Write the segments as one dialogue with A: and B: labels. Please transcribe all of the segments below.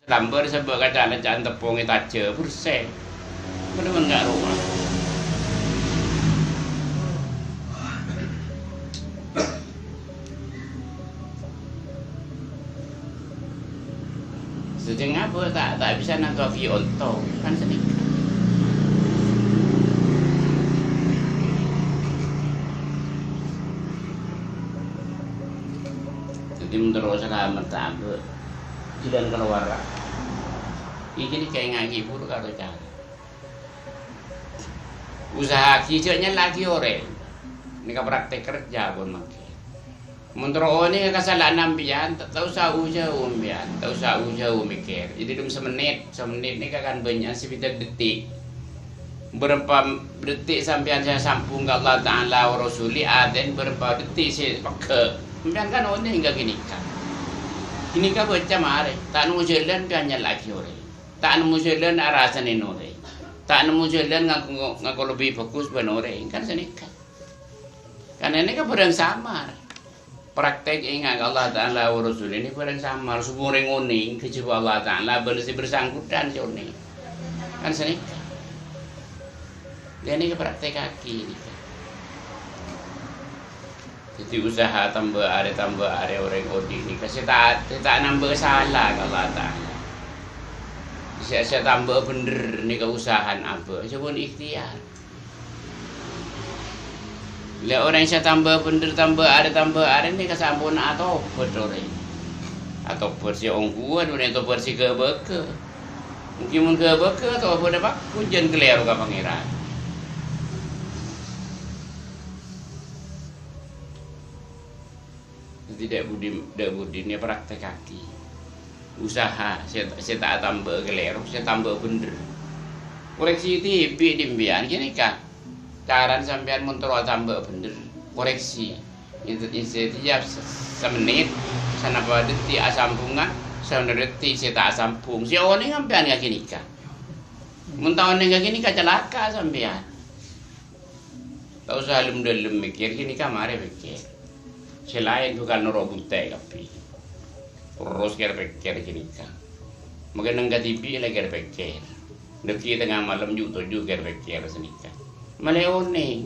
A: lamber sebab kacang tepung itu aja bersih. Benar-benar enggak rumah. Sejeng apa tak bisa nak kaki onto kan sedikit. Jadi menurut saya mertaba jalan keluar. Ini kayak ngaji pun kalau cara. Usaha kijanya lagi orang. Ini kan praktek kerja pun makin. Menurut ini kesalahan ambian, tak usah jauh ambian, tak usah jauh mikir. Jadi dalam semenit ini kan banyak sekitar detik. Berapa detik sampai saya sambung ke Allah Ta'ala wa Rasuli, dan berapa detik saya pakai. Ambian kan ini hingga gini kan. Ini kan baca mare, tak nemu jalan piannya lagi orang. Tak nemu jalan arasan orang. Tak nemu jalan ngaku lebih fokus benar orang kan senikah. Karena ini kan barang samar. Praktek ingat Allah Ta'ala wa Rasul ini barang samar. Semua orang uning kecewa Allah Ta'ala bersangkutan si uning. Kan senikah. Dan ini praktek kaki ini kan. Jadi usaha tambah are orang odi ini kasi tak nambah salah Allah Ta'ala. Saya tambah bener ni keusahaan apa. Coba ikhtiar. Bila orang saya tambah bener tambah are ni kesampun atau betul ni. Atau bersih ongkuan atau bersih kebeke. Mungkin mun kebeke atau apa dapat hujan keliru ke pangeran. Tidak budi ni praktek kaki. Usaha saya tak tambah keliru, saya tambah bener. Koreksi TV dimbian gini kak. Cara sampean mentero tambah bener. Koreksi. Itu tiap semenit sana pada detik asampungan, sana detik saya tak asampung. Si orang ni sampean gak gini kak. Muntah orang gak gini kak celaka sampean. Tak usah lem mikir gini kak mari mikir. Selain bukan norobutai tapi. Terus kira pikir gini kan. Mungkin nenggat TV lagi kira pikir. Deki tengah malam juga kira pikir senika. Maleone.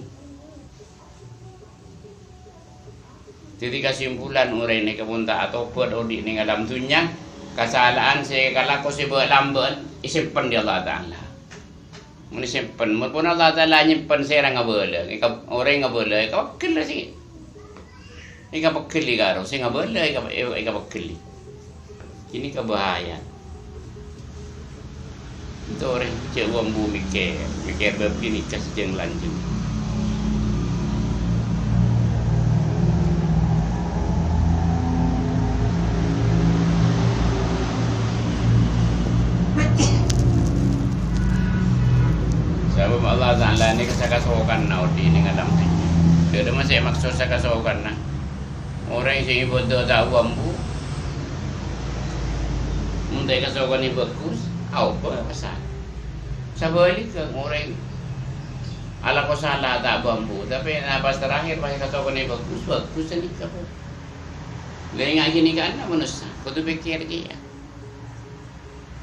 A: Jadi kesimpulan orang ini kepunta atau buat odi ini dalam dunia kesalahan saya kalau kau sebut lambat isimpan di Allah Taala. Muni simpan, mungkin Allah Taala nyimpan saya orang ngabela. Orang ngabela, kau kira sih. Ika pekeli karo, saya ngabela ika pekeli. Ini kebahayaan. Itu orang cek wambu mikir begini kasih jeng lanjut. Sebab Allah Ta'ala ini kasakasokan na odi ini ngalam ni. Dia masih maksud sakasokan na. Orang yang bodoh tak wambu. Mungkin kasokan ni bagus, apa pasal? Sabalik ke orang ala ko salah tak bambu, tapi napas terakhir pas kasokan ni bagus ni kapo. Lain ngaji ni kan manusia, kau tu fikir dia.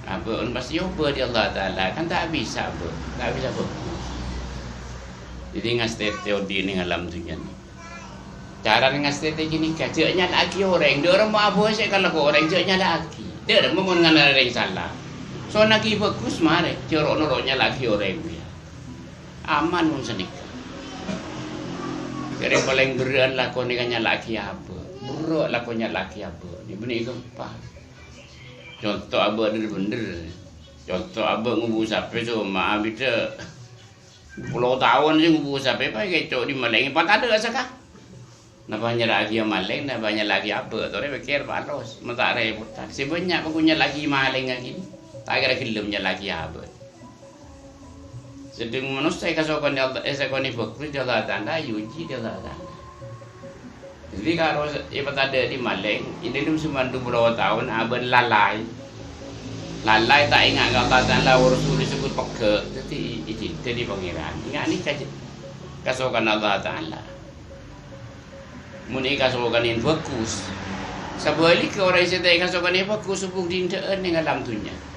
A: Apa on pasti apa di Allah Taala kan tak bisa bagus. Jadi ngastet teori ni ngalam dunia ni. Cara ngastet gini kacanya lagi orang, dia orang mau apa sih kalau orang jauhnya lagi. Dia ada mau mengenal orang salah. So nak bagus mare, corok-noroknya lagi orang dia. Aman pun senika. Jadi paling beran lakonnya lagi apa? Buruk lakonnya lagi apa? Ini benih gempa. Contoh abah bener. Contoh abah ngubu sapi cuma abis 10 tahun sih ngubu sapi pakai cok di Maleng. Pak ada asakah? Nabanya lagi yang maling, nabanya lagi apa? Tore pikir balos, mata rebutan. Sebenarnya punya lagi maling lagi. Tak kira filmnya lagi apa? Sedang manusia kasokan dia, kasokan ni fokus dia lah tanda, yuji dia lah tanda. Jadi kalau ibarat ada di maling, ini dum cuma 20 tahun, abang lalai tak ingat kalau tanda Rasul disebut peke, jadi pangeran. Ingat ni kasokan Allah Taala. Muni kasokan in fokus. Sa balik ke orang saya tak kasut kan apa ku subuk din teen dengan alam tunya.